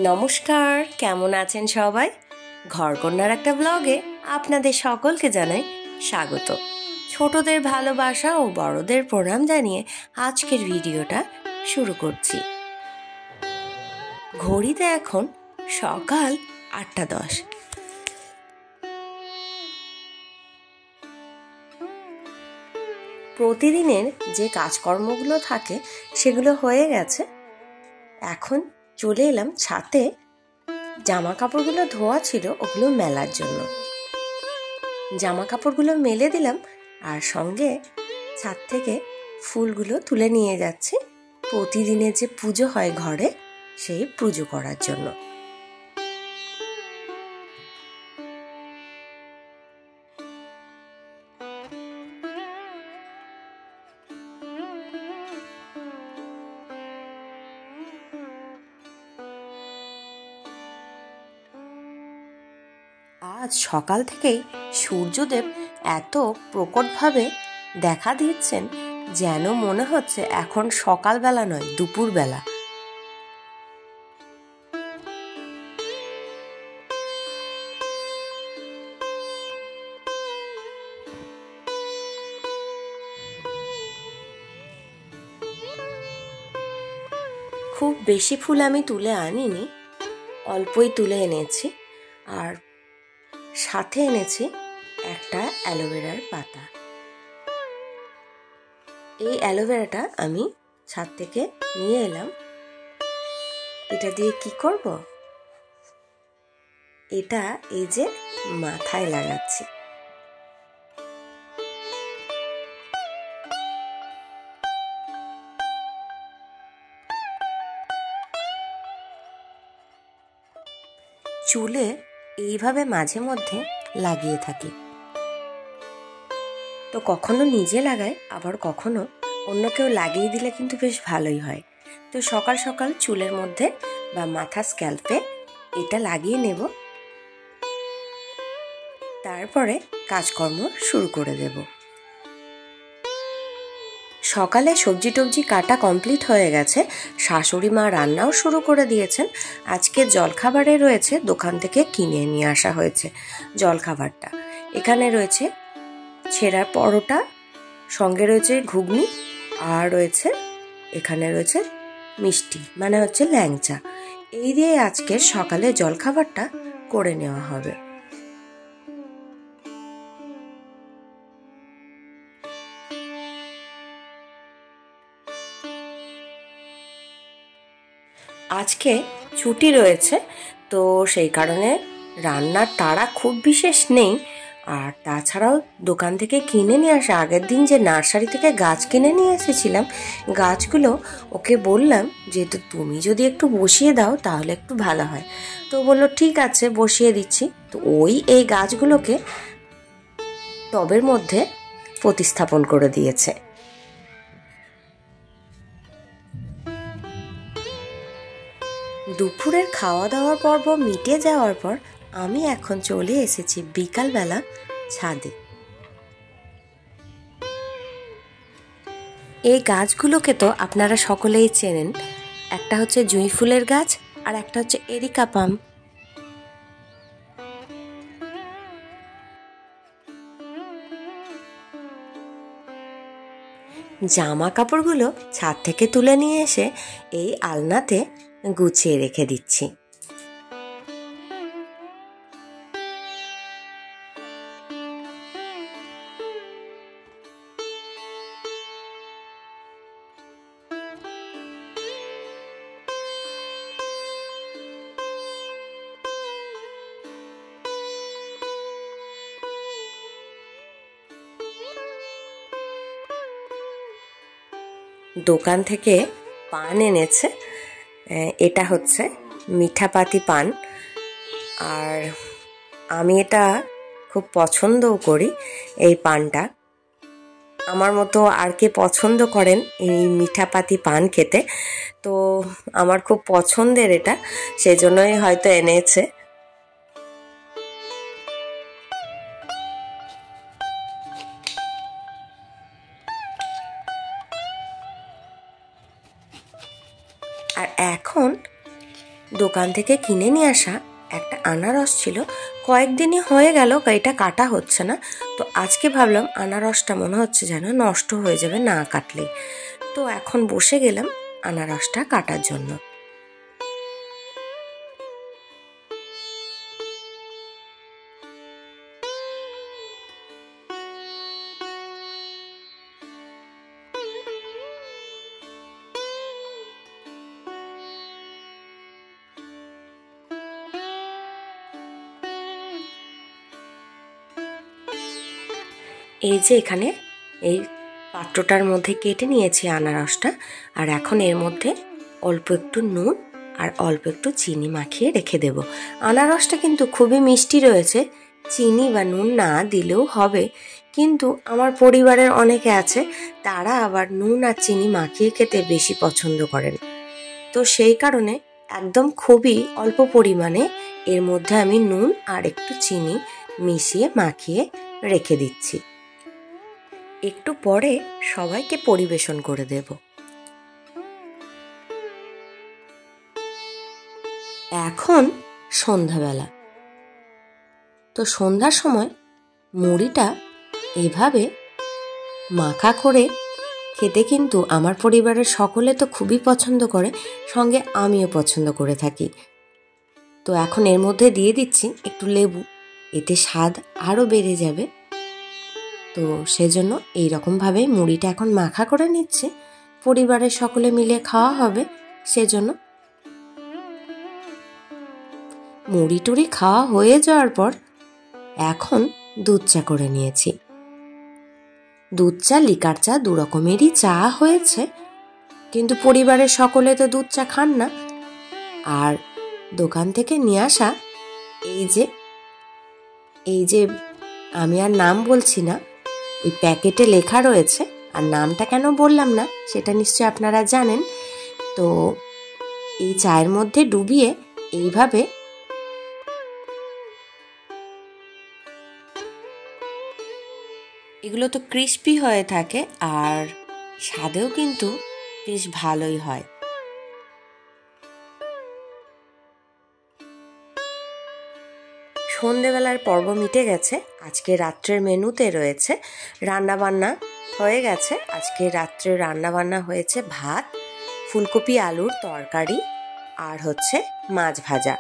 নমস্কার, কেমন আছেন সবাই? ঘরকন্যার একটা ব্লগে আপনাদের সকলকে জানাই স্বাগত। ছোটদের ভালোবাসা ও বড়দের প্রণাম জানিয়ে আজকের ভিডিওটা শুরু করছি। ঘড়িতে এখন সকাল 8:10। প্রতিদিনের যে কাজকর্মগুলো থাকে সেগুলো হয়ে গেছে। এখন চলে এলাম ছাদে। জামা কাপড়গুলো ধোয়া ছিল, ওগুলো মেলার জন্য জামা কাপড়গুলো মেলে দিলাম, আর সঙ্গে ছাদ থেকে ফুলগুলো তুলে নিয়ে যাচ্ছি প্রতিদিনের যে পুজো হয় ঘরে, সেই পুজো করার জন্য। আজ সকাল থেকেই সূর্যদেব এত প্রকটভাবে দেখা দিচ্ছেন যেন মনে হচ্ছে এখন সকালবেলা নয়, দুপুরবেলা। খুব বেশি ফুল আমি তুলে আনিনি, অল্পই তুলে এনেছি, আর সাথে এনেছি একটা অ্যালোভেরার পাতা। এই অ্যালোভেরাটা আমি ছাদ থেকে নিয়ে এলাম। এটা দিয়ে কি করব? এটা এই যে মাথায় লাগাচ্ছি। চুলে এইভাবে মাঝে মধ্যে লাগিয়ে থাকি। তো কখনো নিজে লাগাই, আবার কখনো অন্য কেউ লাগিয়ে দিলে কিন্তু বেশ ভালোই হয়। তো সকাল সকাল চুলের মধ্যে বা মাথা স্ক্যাল্পে এটা লাগিয়ে নেব, তারপরে কাজকর্ম শুরু করে দেব। সকালে সবজি টবজি কাটা কমপ্লিট হয়ে গেছে। শাশুড়ি মা রান্নাও শুরু করে দিয়েছেন। আজকে জলখাবারে রয়েছে, দোকান থেকে কিনে নিয়ে আসা হয়েছে জলখাবারটা। এখানে রয়েছে ছেঁড়া পরোটা, সঙ্গে রয়েছে ঘুগনি, আর এখানে রয়েছে মিষ্টি, মানে হচ্ছে ল্যাংচা। এই দিয়ে আজকে সকালে জলখাবারটা করে নেওয়া হবে। আজকে ছুটি রয়েছে, তো সেই কারণে রান্নার তাড়া খুব বিশেষ নেই। আর তাছাড়াও দোকান থেকে কিনে নিয়ে আসা, আগের দিন যে নার্সারি থেকে গাছ কিনে নিয়ে এসেছিলাম, গাছগুলো ওকে বললাম যে তুমি যদি একটু বসিয়ে দাও তাহলে একটু ভালো হয়। তো বললো ঠিক আছে, বসিয়ে দিচ্ছি। তো এই গাছগুলোকে টবের মধ্যে প্রতিস্থাপন করে দিয়েছে। দুপুরের খাওয়া দাওয়ার পর্ব মিটে যাওয়ার পর আমি এখন চলে এসেছি বিকালবেলা ছাদে। এই গাছগুলোকে তো আপনারা সকলেই চেনেন। একটা হচ্ছে জুঁই ফুলের গাছ, আর একটা হচ্ছে এরিকা পাম। জামা কাপড়গুলো ছাদ থেকে তুলে নিয়ে এসে এই আলনাতে গুছিয়ে রেখে দিচ্ছি। দোকান থেকে পান এনেছে, এটা হচ্ছে মিঠাপাতি পান, আর আমি এটা খুব পছন্দও করি। এই পানটা আমার মতো আর কে পছন্দ করেন এই মিঠাপাতি পান খেতে? তো আমার খুব পছন্দের এটা, সেজন্যই হয়তো এনেছে। আর এখন দোকান থেকে কিনে নিয়ে আসা একটা আনারস ছিল, কয়েকদিনই হয়ে গেল এটা কাটা হচ্ছে না। তো আজকে ভাবলাম আনারসটা মনে হচ্ছে যেন নষ্ট হয়ে যাবে না কাটলেই। তো এখন বসে গেলাম আনারসটা কাটার জন্য। এই যে এখানে এই পাত্রটার মধ্যে কেটে নিয়েছি আনারসটা, আর এখন এর মধ্যে অল্প একটু নুন আর অল্প একটু চিনি মাখিয়ে রেখে দেব। আনারসটা কিন্তু খুবই মিষ্টি রয়েছে, চিনি বা নুন না দিলেও হবে, কিন্তু আমার পরিবারের অনেকে আছে তারা আবার নুন আর চিনি মাখিয়ে খেতে বেশি পছন্দ করেন। তো সেই কারণে একদম খুবই অল্প পরিমাণে এর মধ্যে আমি নুন আর একটু চিনি মিশিয়ে মাখিয়ে রেখে দিচ্ছি। একটু পরে সবাইকে পরিবেশন করে দেব। এখন সন্ধ্যাবেলা, তো সন্ধ্যার সময় মুড়িটা এভাবে মাখা করে খেতে কিন্তু আমার পরিবারের সকলে তো খুবই পছন্দ করে, সঙ্গে আমিও পছন্দ করে থাকি। তো এখন এর মধ্যে দিয়ে দিচ্ছি একটু লেবু, এতে স্বাদ আরও বেড়ে যাবে। তো সেজন্য এইরকমভাবে মুড়িটা এখন মাখা করে নিচ্ছে, পরিবারের সকলে মিলে খাওয়া হবে সেজন্য। মুড়ি টুড়ি খাওয়া হয়ে যাওয়ার পর এখন দুধ চা করে নিয়েছি। দুধ চা লিকার চা দু রকমেরই চা হয়েছে, কিন্তু পরিবারের সকলে তো দুধ চা খান না। আর দোকান থেকে নিয়ে আসা এই যে আমি আর নাম বলছি না, এই প্যাকেটে লেখা রয়েছে, আর নামটা কেন বললাম না সেটা নিশ্চয়ই আপনারা জানেন। তো এই চায়ের মধ্যে ডুবিয়ে এইভাবে এগুলো তো ক্রিস্পি হয়ে থাকে আর স্বাদেও কিন্তু বেশ ভালোই হয়। সন্ধেবেলার পর্ব মিটে গেছে। আজকে রাত্রের মেনুতে রয়েছে রান্নাবান্না হয়ে গেছে। আজকে রাত্রে রান্নাবান্না হয়েছে ভাত, ফুলকপি আলুর তরকারি আর হচ্ছে মাছ ভাজা।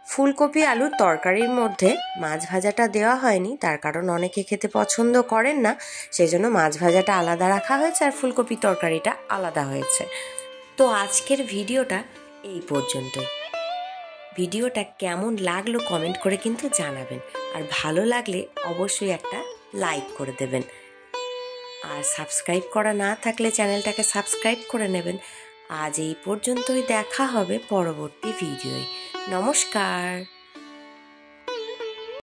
ফুলকপি আলুর তরকারির মধ্যে মাছ ভাজাটা দেওয়া হয়নি, তার কারণ অনেকে খেতে পছন্দ করেন না, সেজন্য মাছ ভাজাটা আলাদা রাখা হয়েছে আর ফুলকপি তরকারিটা আলাদা হয়েছে। তো আজকের ভিডিওটা এই পর্যন্তই। ভিডিওটা কেমন লাগলো কমেন্ট করে কিন্তু জানাবেন, আর ভালো লাগলে অবশ্যই একটা লাইক করে দেবেন, আর সাবস্ক্রাইব করা না থাকলে চ্যানেলটাকে সাবস্ক্রাইব করে নেবেন। আজ এই পর্যন্তই, দেখা হবে পরবর্তী ভিডিওয়। নমস্কার।